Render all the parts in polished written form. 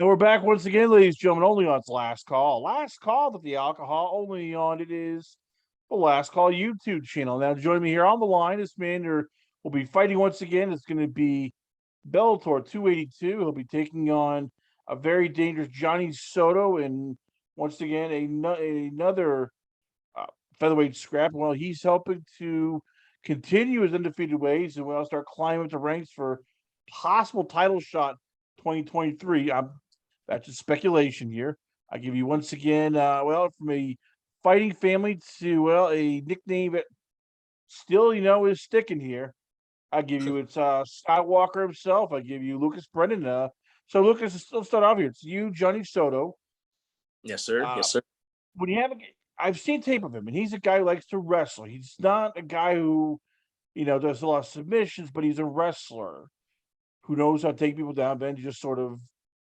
And we're back once again, ladies and gentlemen, only on its last call. Last call with the alcohol, only on it is the Last Call YouTube channel. Now, joining me here on the line, this man will be fighting once again. It's going to be Bellator 282. He'll be taking on a very dangerous Johnny Soto, and once again, another featherweight scrap. Well, he's helping to continue his undefeated ways and will start climbing up the ranks for possible title shot 2023. That's just speculation here. I give you once again, from a fighting family to a nickname that still is sticking here. I give you it's Skywalker himself. I give you Lucas Brennan. So Lucas, let's start off here. It's you, Johnny Soto. Yes, sir. Yes, sir. When you have I've seen tape of him, and he's a guy who likes to wrestle. He's not a guy who, does a lot of submissions, but he's a wrestler who knows how to take people down, then just sort of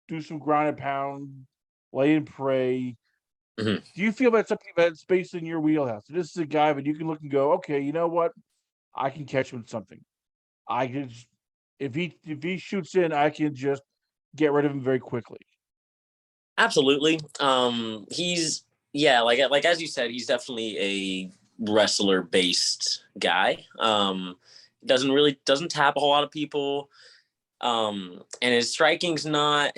do some ground and pound, lay and pray. Mm-hmm. Do you feel that's something that's based in your wheelhouse? So this is a guy that you can look and go, okay, you know what? I can catch him with something. I can just, if he shoots in, I can just get rid of him very quickly. Absolutely. He's like as you said, he's definitely a wrestler based guy. Doesn't tap a whole lot of people. And his striking's not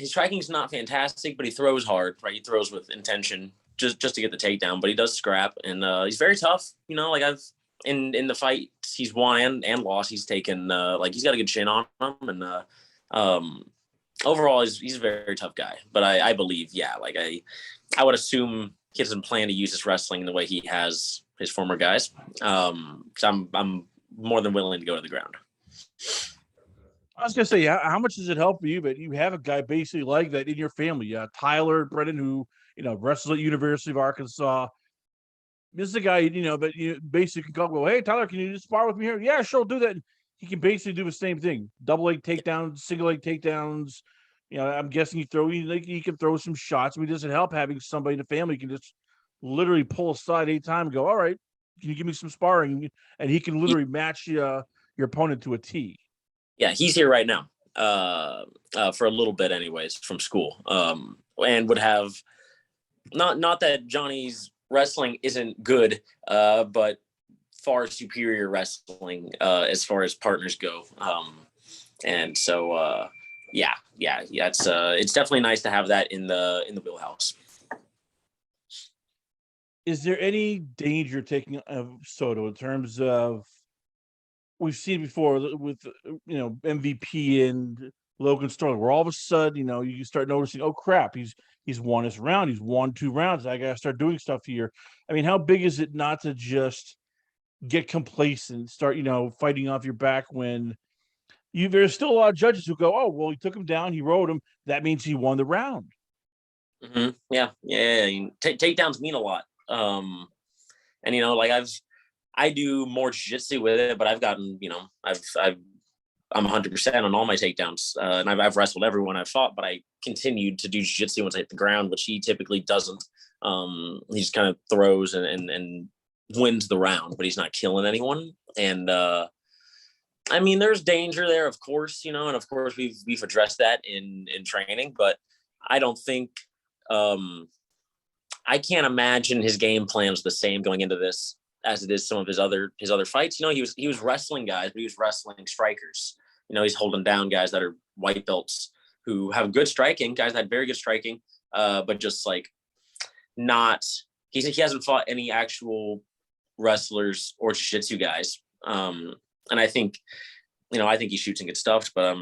fantastic, but he throws hard, right? He throws with intention just to get the takedown, but he does scrap, and he's very tough. Like I've in the fight he's won and lost, he's taken he's got a good chin on him, and overall he's a very tough guy. But I believe, I would assume he doesn't plan to use his wrestling the way he has his former guys. So I'm more than willing to go to the ground. I was gonna say, how much does it help for you? But you have a guy basically like that in your family, Tyler Brennan, who wrestles at University of Arkansas. This is a guy, but you basically can go, hey Tyler, can you just spar with me here? Yeah, sure, I'll do that. And he can basically do the same thing: double leg takedowns, single leg takedowns. I'm guessing he can throw some shots. I mean, does it help having somebody in the family who can just literally pull aside anytime and go, all right, can you give me some sparring? And he can literally match your opponent to a T. Yeah, he's here right now for a little bit anyways from school, and would have not that Johnny's wrestling isn't good, but far superior wrestling as far as partners go. And so, it's definitely nice to have that in the wheelhouse. Is there any danger taking of Soto in terms of, we've seen before with MVP and Logan Sterling, where all of a sudden you start noticing, oh crap, he's won this round, he's won 2 rounds, I gotta start doing stuff here. I mean, how big is it not to just get complacent, start fighting off your back when there's still a lot of judges who go, oh well, he took him down, he rode him, that means he won the round. Mm-hmm. Yeah. Takedowns mean a lot, and I do more jiu-jitsu with it, but I've gotten, I'm 100% on all my takedowns, and I've wrestled everyone I've fought, but I continued to do jiu-jitsu once I hit the ground, which he typically doesn't. He just kind of throws and wins the round, but he's not killing anyone. And I mean, there's danger there, of course, and of course we've addressed that in training, but I don't think I can't imagine his game plan's the same going into this as it is some of his other fights. He was wrestling guys, but he was wrestling strikers. He's holding down guys that are white belts who have good striking, guys that had very good striking, but just not. He hasn't fought any actual wrestlers or jiu-jitsu guys, and I think he shoots and gets stuffed, but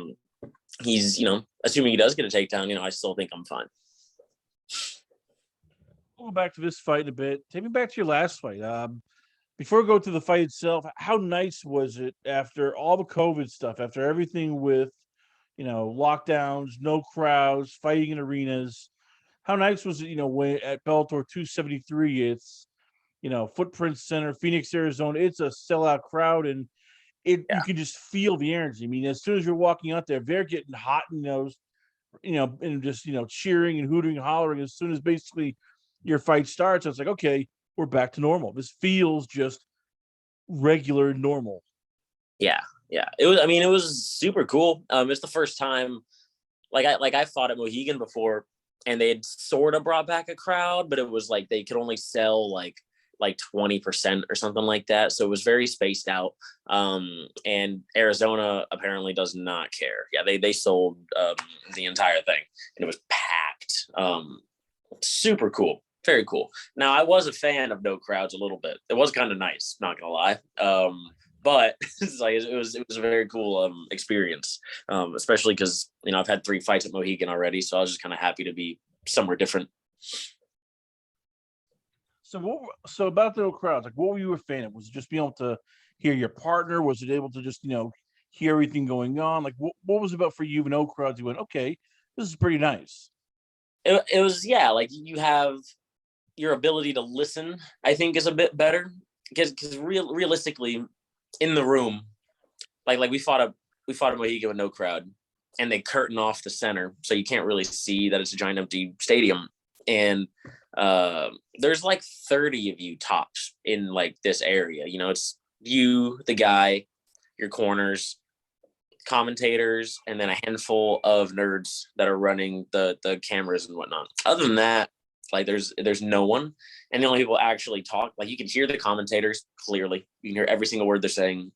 he's assuming he does get a takedown. I still think I'm fine. We'll go back to this fight in a bit. Take me back to your last fight. Before we go to the fight itself, how nice was it after all the COVID stuff, after everything with, lockdowns, no crowds, fighting in arenas? How nice was it, when at Bellator 273, it's, Footprint Center, Phoenix, Arizona, it's a sellout crowd, and you can just feel the energy. I mean, as soon as you're walking out there, they're getting hot in those, and just, cheering and hooting and hollering as soon as basically your fight starts. It's like, okay, we're back to normal. This feels just regular normal. Yeah. It was super cool. It's the first time I fought at Mohegan before, and they had sort of brought back a crowd, but it was like they could only sell like 20% or something like that. So it was very spaced out. And Arizona apparently does not care. Yeah, they sold the entire thing, and it was packed. Super cool. Very cool. Now, I was a fan of no crowds a little bit. It was kind of nice, not gonna lie. But it's like it was a very cool experience, especially because I've had 3 fights at Mohegan already, so I was just kind of happy to be somewhere different. So about the no crowds, like what were you a fan of? Was it just being able to hear your partner? Was it able to just hear everything going on? Like what was it about for you? No crowds. You went, okay, this is pretty nice. It was, yeah, like you have your ability to listen, I think, is a bit better because realistically, in the room, like we fought a Mohegan with no crowd, and they curtain off the center, so you can't really see that it's a giant empty stadium. And there's like 30 of you tops in like this area. It's you, the guy, your corners, commentators, and then a handful of nerds that are running the cameras and whatnot. Other than that, like there's no one, and the only people actually talk, like you can hear the commentators clearly, you can hear every single word they're saying,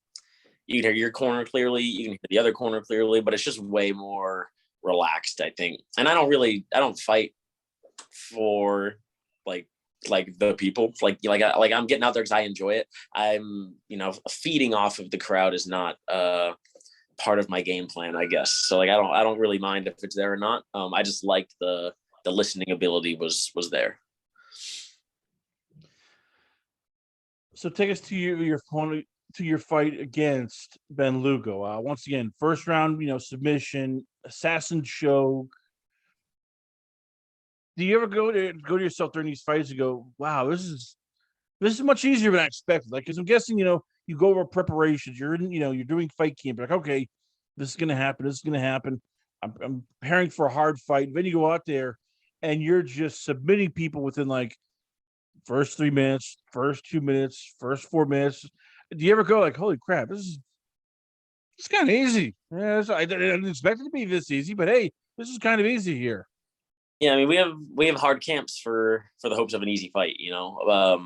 you can hear your corner clearly, you can hear the other corner clearly, but it's just way more relaxed, I think. And I don't fight for like the people, like I'm getting out there because I enjoy it. I'm feeding off of the crowd is not part of my game plan, I guess. So like I don't really mind if it's there or not. I just like the listening ability was there. So take us to your fight against Ben Lugo. Once again, first round, submission, assassin choke. Do you ever go to yourself during these fights and go, wow, this is much easier than I expected? Like, because I'm guessing, you go over preparations, you're in, you're doing fight camp, like, okay, this is going to happen. This is going to happen. I'm preparing for a hard fight. Then you go out there and you're just submitting people within like first 3 minutes, first 2 minutes, first 4 minutes. Do you ever go like, holy crap, it's kind of easy? Yeah, I didn't expect it to be this easy, but hey, this is kind of easy here. Yeah, I mean, we have hard camps for the hopes of an easy fight, but I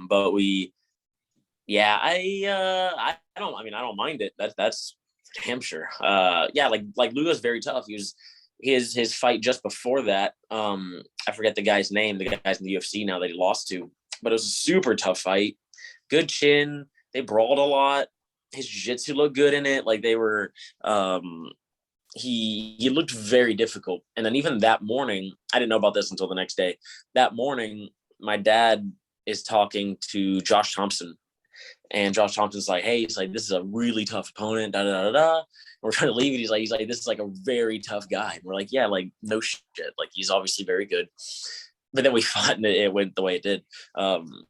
don't mind it. That's for damn sure. Yeah, like Lugo's very tough. He was his fight just before that. I forget the guy's name. The guy's in the UFC now that he lost to, but it was a super tough fight. Good chin. They brawled a lot. His jiu-jitsu looked good in it. Like they were. He looked very difficult. And then even that morning, I didn't know about this until the next day. That morning, my dad is talking to Josh Thompson, and Josh Thompson's like, hey, he's like, this is a really tough opponent, da da da da. We're trying to leave it. He's like, this is like a very tough guy. And we're like, yeah, like no shit. Like he's obviously very good. But then we fought and it went the way it did. And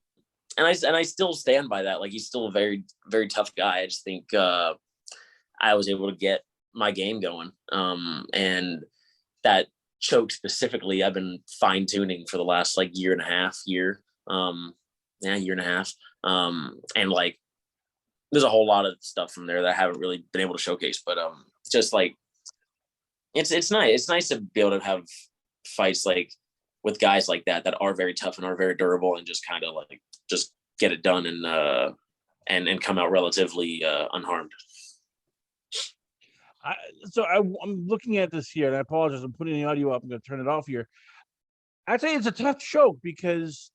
I still stand by that. Like he's still a very, very tough guy. I just think I was able to get my game going. And that choke specifically, I've been fine tuning for the last like year and a half. And like there's a whole lot of stuff from there that I haven't really been able to showcase, but just like it's nice. It's nice to be able to have fights like with guys like that are very tough and are very durable, and just kind of like just get it done and come out relatively unharmed. I'm looking at this here, and I apologize. I'm putting the audio up. I'm going to turn it off here. I'd say it's a tough choke because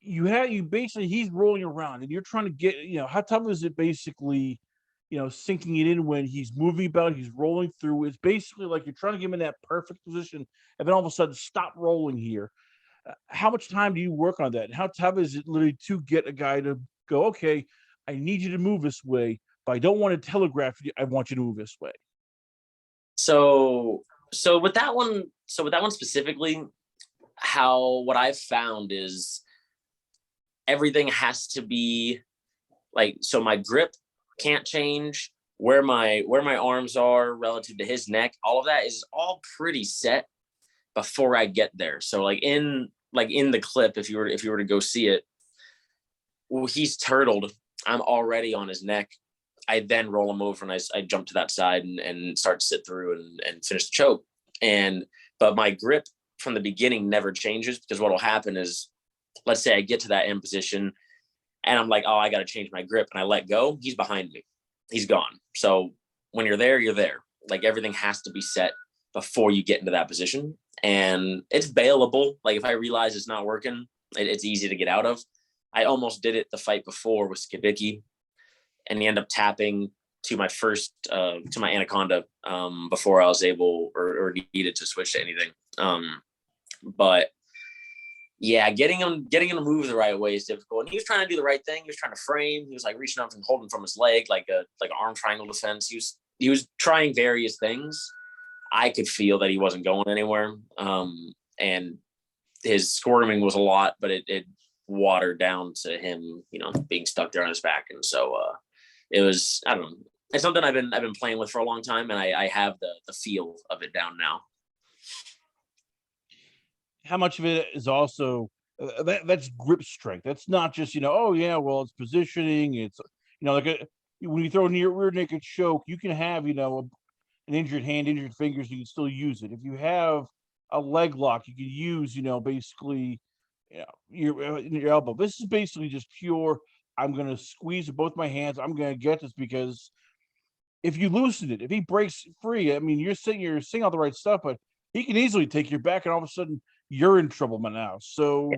you basically, he's rolling around and you're trying to get, how tough is it basically, sinking it in when he's moving about, he's rolling through. It's basically like you're trying to get him in that perfect position and then all of a sudden stop rolling here. How much time do you work on that? And how tough is it literally to get a guy to go, okay, I need you to move this way, but I don't want to telegraph you. I want you to move this way. So with that one specifically, what I've found is everything has to be like, so my grip can't change, where my arms are relative to his neck, all of that is all pretty set before I get there. So like in the clip, if you were to go see it, well, he's turtled, I'm already on his neck. I then roll him over and I jump to that side and start to sit through and finish the choke. But my grip from the beginning never changes, because what will happen is, let's say I get to that end position and I'm like, oh, I got to change my grip, and I let go. He's behind me. He's gone. So when you're there, you're there. Like, everything has to be set before you get into that position. And it's bailable. Like, if I realize it's not working, it's easy to get out of. I almost did it the fight before with Skibicki, and he ended up tapping to my to my anaconda before I was able or needed to switch to anything. But yeah, getting him to move the right way is difficult. And he was trying to do the right thing. He was trying to frame. He was like reaching up and holding from his leg, like an arm triangle defense. He was trying various things. I could feel that he wasn't going anywhere. And his squirming was a lot, but it watered down to him, being stuck there on his back. And so it was, I don't know. It's something I've been playing with for a long time, and I have the feel of it down now. How much of it is also that's grip strength? That's not just oh yeah, well, it's positioning. It's like when you throw a near rear naked choke, you can have an injured hand, injured fingers, you can still use it. If you have a leg lock, you can use basically your elbow. This is basically just pure. I'm going to squeeze with both my hands. I'm going to get this, because if you loosen it, if he breaks free, I mean, you're saying all the right stuff, but he can easily take your back, and all of a sudden you're in trouble now. So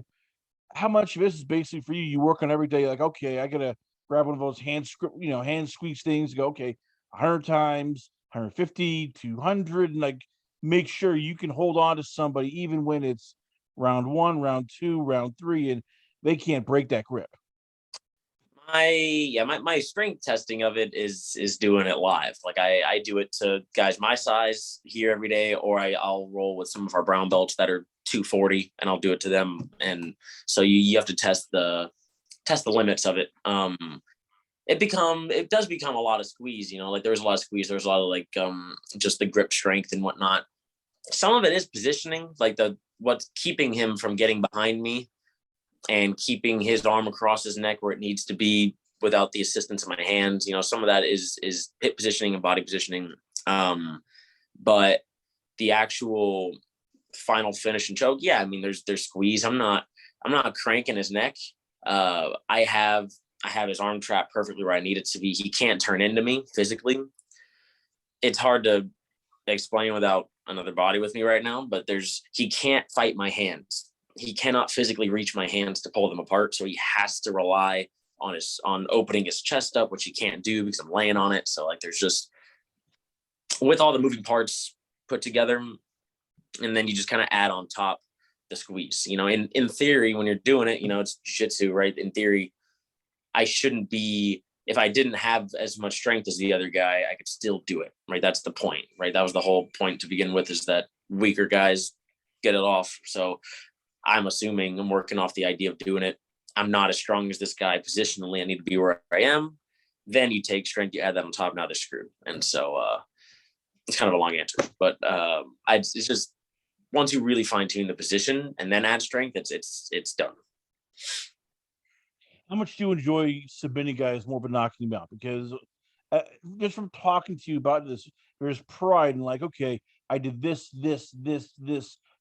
how much of this is basically for you? You work on every day, like, okay, I got to grab one of those hand squeeze things, go, okay, 100 times, 150, 200, and like make sure you can hold on to somebody even when it's round 1, round 2, round 3, and they can't break that grip. My strength testing of it is doing it live. Like, I do it to guys my size here every day, or I'll roll with some of our brown belts that are 240, and I'll do it to them. And so you have to test the limits of it. It does become a lot of squeeze, like there's a lot of squeeze. There's a lot of like just the grip strength and whatnot. Some of it is positioning, like what's keeping him from getting behind me and keeping his arm across his neck where it needs to be without the assistance of my hands. Some of that is hip positioning and body positioning. But the actual final finish and choke, yeah, I mean, there's squeeze. I'm not cranking his neck. I have his arm trapped perfectly where I need it to be. He can't turn into me physically. It's hard to explain without another body with me right now, but he can't fight my hands. He cannot physically reach my hands to pull them apart. So he has to rely on opening his chest up, which he can't do because I'm laying on it. So like, there's just, with all the moving parts put together, and then you just kind of add on top the squeeze. In theory, when you're doing it, it's jiu-jitsu, right? In theory, I shouldn't be, if I didn't have as much strength as the other guy, I could still do it, right? That's the point, right? That was the whole point to begin with, is that weaker guys get it off. So I'm assuming I'm working off the idea of doing it. I'm not as strong as this guy positionally. I need to be where I am. Then you take strength, you add that on top, now they're screwed. And so it's kind of a long answer, but it's just, once you really fine tune the position and then add strength, it's done. How much do you enjoy submitting guys more but knocking them out? Because just from talking to you about this, there's pride in like, okay, I did this.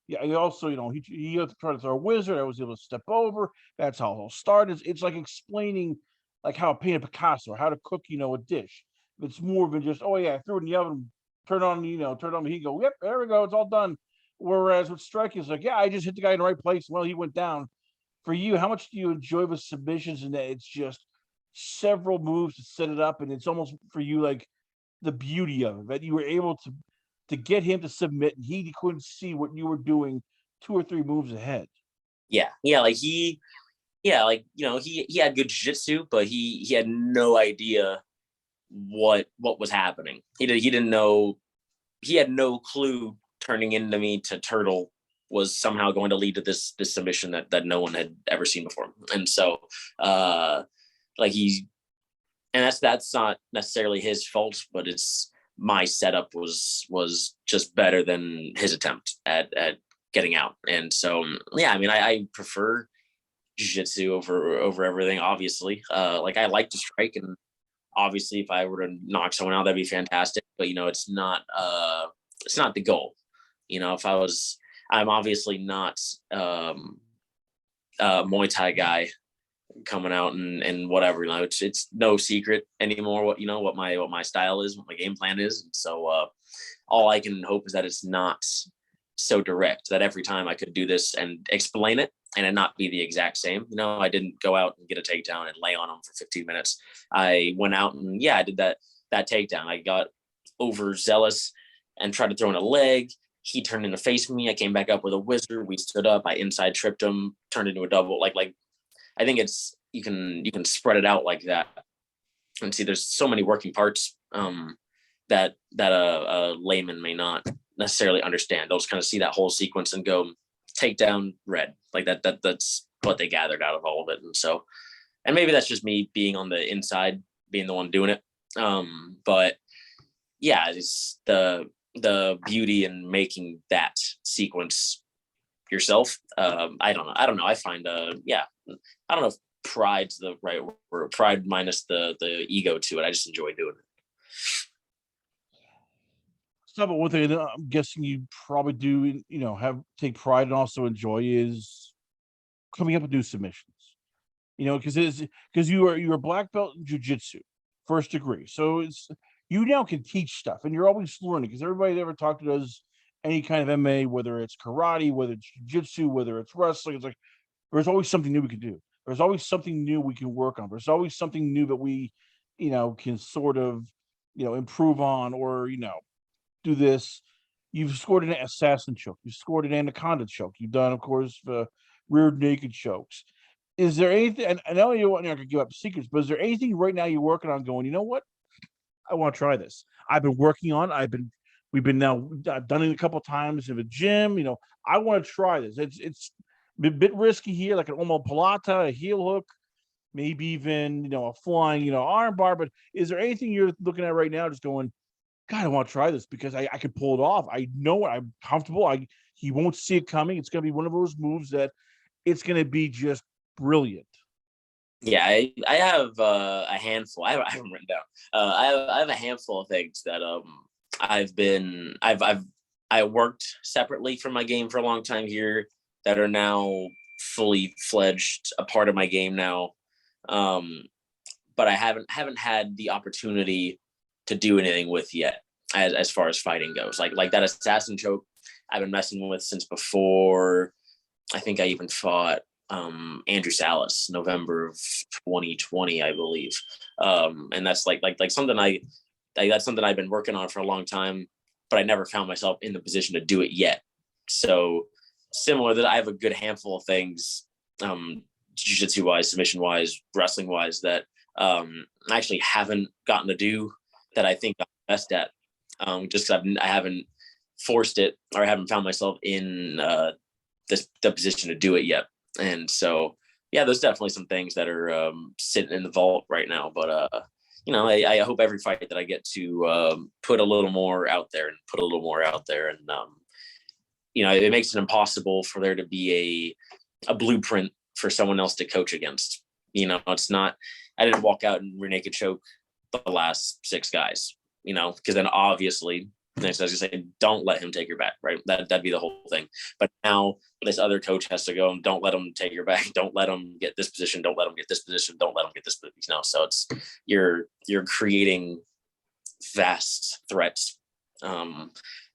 Yeah, I also, he had to try to throw a wizard. I was able to step over. That's how it all started. It's like explaining like how to paint a Picasso or how to cook, a dish. It's more than just, oh yeah, I threw it in the oven, turn on the heat, go, yep, there we go, it's all done. Whereas with striking, it's like, yeah, I just hit the guy in the right place. Well, he went down. For you, how much do you enjoy the submissions, and that it's just several moves to set it up, and it's almost for you like the beauty of it, that you were able to get him to submit, and he couldn't see what you were doing 2 or 3 moves ahead. Yeah, like he had good jiu-jitsu, but he had no idea what was happening. He didn't know. He had no clue turning into me to turtle was somehow going to lead to this submission that no one had ever seen before. And so that's not necessarily his fault, but it's my setup was just better than his attempt at getting out. And so, yeah, I mean, I prefer jiu-jitsu over everything, obviously. Like, I like to strike, and obviously if I were to knock someone out, that'd be fantastic, but it's not the goal. If I'm obviously not a Muay Thai guy coming out and whatever, it's no secret anymore what my style is, what my game plan is. And so all I can hope is that it's not so direct, that every time I could do this and explain it and it not be the exact same. I didn't go out and get a takedown and lay on him for 15 minutes. I went out and I did that takedown. I got overzealous and tried to throw in a leg. He turned in to face me. I came back up with a whizzer. We stood up. I inside tripped him, turned into a double. Like I think it's you can spread it out like that and see there's so many working parts that a layman may not necessarily understand. They'll just kind of see that whole sequence and go take down red, like that's what they gathered out of all of it. And maybe that's just me being on the inside, being the one doing it. But yeah, it's the beauty in making that sequence yourself. I don't know. I find I don't know if pride's the right word, pride minus the ego to it. I just enjoy doing it. So, but one thing I'm guessing you probably do, take pride and also enjoy is coming up with new submissions. Because you're a black belt in jiu-jitsu, first degree. So you now can teach stuff, and you're always learning. Because everybody that ever talked to does any kind of MMA, whether it's karate, whether it's jiu-jitsu, whether it's wrestling, it's like there's always something new we can do. There's always something new we can work on. There's always something new that we, can sort of, improve on or do this. You've scored an assassin choke. You've scored an anaconda choke. You've done, of course, rear naked chokes. Is there anything? And I know you're not going to give up secrets, but is there anything right now you're working on? Going, you know what? I want to try this. I've been working on. We've been now done it a couple of times in the gym. I want to try this. It's a bit risky here, like an omoplata, a heel hook, maybe even a flying arm bar. But is there anything you're looking at right now, just going, God, I want to try this because I can pull it off. I know I'm comfortable. He won't see it coming. It's going to be one of those moves that it's going to be just brilliant. Yeah, I have a handful. I haven't written down. I have a handful of things that I worked separately from my game for a long time here that are now fully fledged a part of my game now. But I haven't had the opportunity to do anything with yet as far as fighting goes. Like that assassin choke I've been messing with since before. I think I even fought Andrew Salas November of 2020, I believe. And that's like something that's something I've been working on for a long time, but I never found myself in the position to do it yet. So similar that I have a good handful of things, jiu-jitsu wise, submission wise, wrestling wise, that I actually haven't gotten to do that I think I'm best at, just because I haven't forced it or I haven't found myself in the position to do it yet. And so, yeah, there's definitely some things that are sitting in the vault right now. But, I hope every fight that I get to put a little more out there and And, it makes it impossible for there to be a blueprint for someone else to coach against. It's not, I didn't walk out and rear naked choke the last 6 guys, because then obviously, as I say, don't let him take your back, right? That'd be the whole thing. But now this other coach has to go and don't let him take your back. Don't let him get this position. Don't let him get this position. Don't let him get this position. So it's you're creating vast threats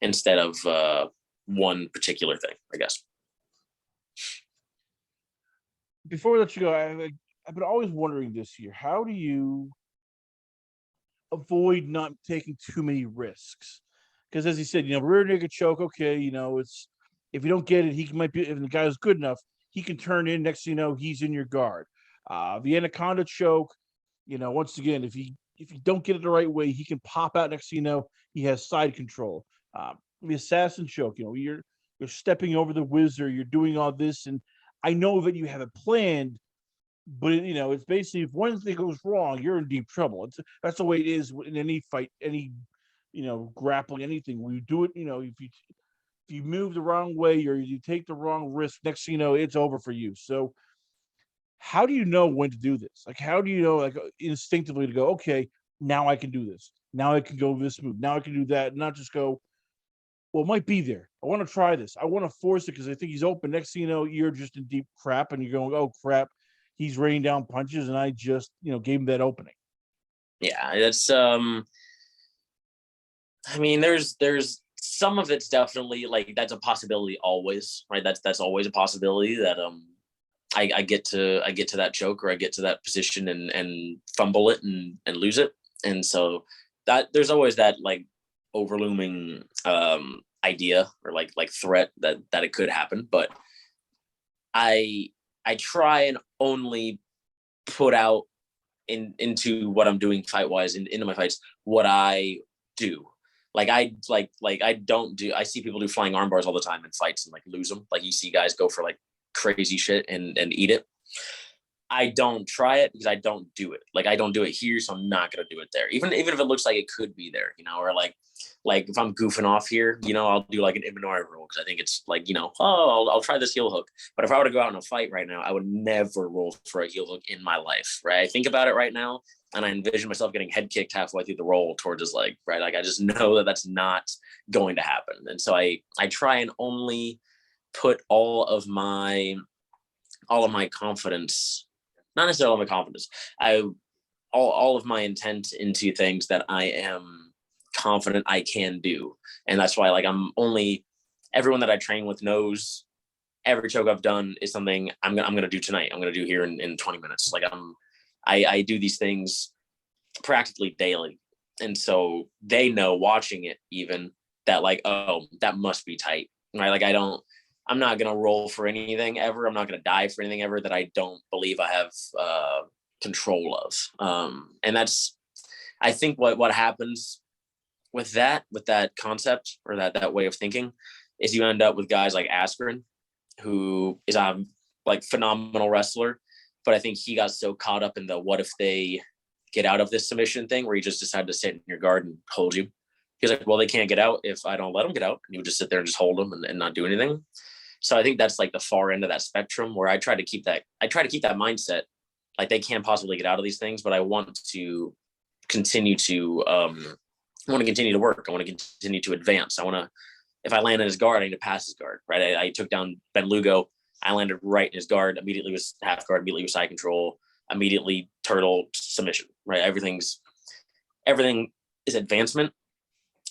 instead of one particular thing, I guess. Before we let you go, I've been always wondering this year, how do you avoid not taking too many risks? Because as he said, rear naked choke, okay, it's if you don't get it, he might be, if the guy is good enough, he can turn in. Next thing you know, he's in your guard. The anaconda choke, once again, if you don't get it the right way, he can pop out. Next thing you know, he has side control. The assassin choke, you're stepping over the whizzer, you're doing all this, and I know that you have it planned, but it's basically if one thing goes wrong, you're in deep trouble. That's the way it is in any fight, any grappling, anything. When you do it, if you move the wrong way or you take the wrong risk, next thing you know, it's over for you. So how do you know when to do this? Like, how do you know, like, instinctively to go, okay, now I can do this. Now I can go this move. Now I can do that. Not just go, well, it might be there. I want to try this. I want to force it because I think he's open. Next thing you know, you're just in deep crap and you're going, oh crap, he's raining down punches, and I just, gave him that opening. Yeah, that's I mean, there's some of it's definitely like that's a possibility always, right? That's always a possibility that I get to that choke, or I get to that position and fumble it and lose it. And so that there's always that like overlooming idea or like threat that it could happen. But I try and only put out into what I'm doing fight wise into my fights what I do. I don't do. I see people do flying arm bars all the time in fights and like lose them. Like you see guys go for like crazy shit and eat it. I don't try it because I don't do it. Like I don't do it here, so I'm not gonna do it there. Even if it looks like it could be there, or like if I'm goofing off here, I'll do like an Imanari roll because I think it's like, I'll try this heel hook. But if I were to go out in a fight right now, I would never roll for a heel hook in my life, right? I think about it right now, and I envision myself getting head kicked halfway through the roll towards his leg, right? Like I just know that that's not going to happen, and so I try and only put all of my confidence, not necessarily all my confidence, all of my intent into things that I am confident I can do. And that's why like everyone that I train with knows every choke I've done is something I'm gonna do tonight. I'm gonna do here in 20 minutes. Like I do these things practically daily. And so they know watching it even that like, oh, that must be tight. Right. Like I'm not going to roll for anything ever. I'm not going to die for anything ever that I don't believe I have control of. And that's, I think what happens with that concept or that way of thinking is you end up with guys like Askren, who is a like phenomenal wrestler. But I think he got so caught up in the, what if they get out of this submission thing, where he just decided to sit in your guard and hold you. He's like, well, they can't get out if I don't let them get out. And you would just sit there and just hold them and not do anything. So I think that's like the far end of that spectrum, where I try to keep that mindset. Like they can't possibly get out of these things, but I want to continue to, I want to continue to work. I want to continue to advance. If I land in his guard, I need to pass his guard, right? I took down Ben Lugo. I landed right in his guard, immediately was half guard, immediately was side control, immediately turtle submission, right? Everything is advancement.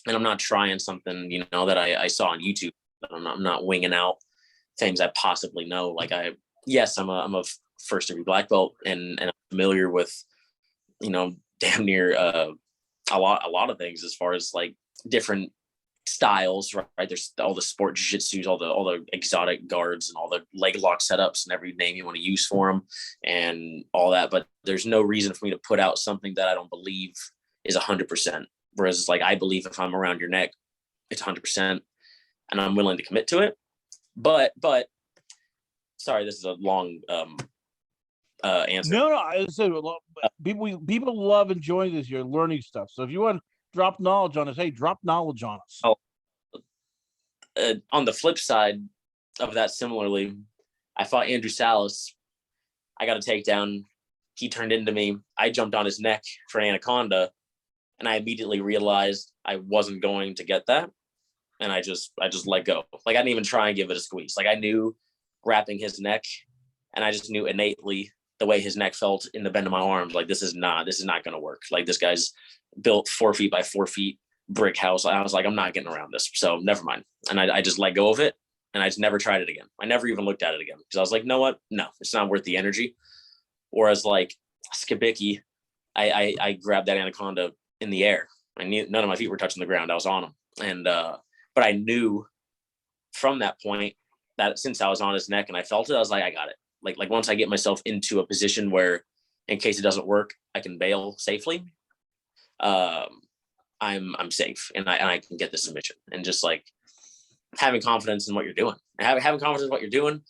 And I'm not trying something, that I saw on YouTube. I'm not winging out things I possibly know. Like I'm a first degree black belt and I'm familiar with, damn near a lot of things as far as like different styles, right? There's all the sport jiu-jitsus, all the exotic guards and all the leg lock setups and every name you want to use for them and all that. But there's no reason for me to put out something that I don't believe is 100%. Whereas it's like, I believe if I'm around your neck, it's 100% and I'm willing to commit to it. But sorry, this is a long answer. No, I said people love enjoying this. You're learning stuff. So if you want to drop knowledge on us, hey, drop knowledge on us. On the flip side of that, similarly, I fought Andrew Salas. I got a takedown. He turned into me. I jumped on his neck for an anaconda, and I immediately realized I wasn't going to get that. And I just let go. Like I didn't even try and give it a squeeze. Like I knew wrapping his neck, and I just knew innately the way his neck felt in the bend of my arms. Like this is not going to work. Like this guy's built 4 feet by 4 feet brick house. I was like, I'm not getting around this. So never mind. And I just let go of it. And I just never tried it again. I never even looked at it again because I was like, know what? No, it's not worth the energy. Whereas like Skibicki, I grabbed that anaconda in the air. None of my feet were touching the ground. I was on him. And, but I knew from that point that since I was on his neck and I felt it, I was like, I got it. Like once I get myself into a position where in case it doesn't work, I can bail safely. I'm safe and I can get the submission. And just like having confidence in what you're doing, having confidence in what you're doing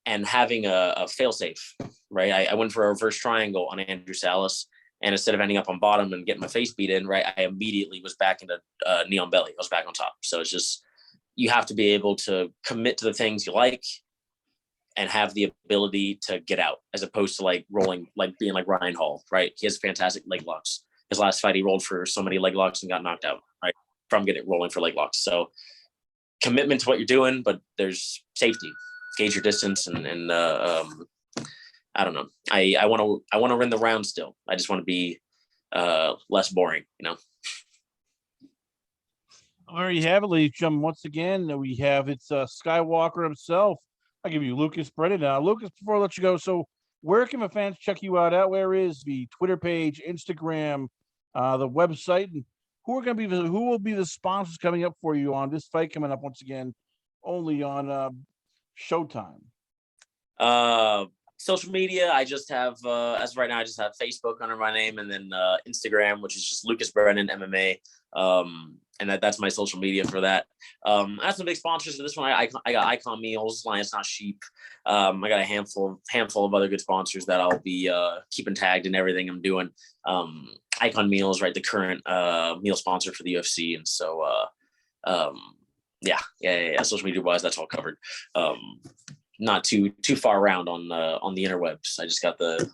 and having a fail safe, right? I went for a reverse triangle on Andrew Salas, and instead of ending up on bottom and getting my face beat in, right, I immediately was back into knee on belly. I was back on top. So it's just, you have to be able to commit to the things you like and have the ability to get out, as opposed to like rolling, like being like Ryan Hall, right? He has fantastic leg locks. His last fight, he rolled for so many leg locks and got knocked out, right, from rolling for leg locks. So commitment to what you're doing, but there's safety. Gauge your distance, and I don't know. I want to win the round still. I just want to be less boring, you know. There you have it, ladies and gentlemen. Once again, we have it's Skywalker himself. I give you Lucas Brennan. Lucas, before I let you go, so where can the fans check you out at? Where is the Twitter page, Instagram, the website, and who will be the sponsors coming up for you on this fight coming up once again, only on Showtime? Social media, I just have as of right now, I just have Facebook under my name, and then Instagram, which is just Lucas Brennan MMA. And that's my social media for that. I have some big sponsors for this one. I got Icon Meals, Lions Not Sheep. I got a handful of other good sponsors that I'll be keeping tagged in everything I'm doing. Icon Meals, right, the current meal sponsor for the UFC, and so yeah. Social media wise, that's all covered. Not too far around on the interwebs. I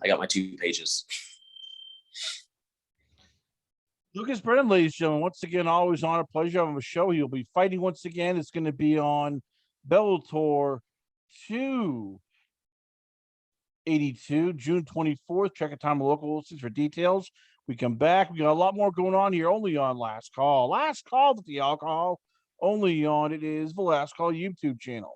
got my 2 pages. Lucas Brennan, ladies and gentlemen, once again, always on a pleasure having a show. He'll be fighting once again. It's going to be on Bellator 282, June 24th. Check a time of local listings for details. We come back. We got a lot more going on here, only on Last Call. Last Call with the alcohol, only on it is the Last Call YouTube channel.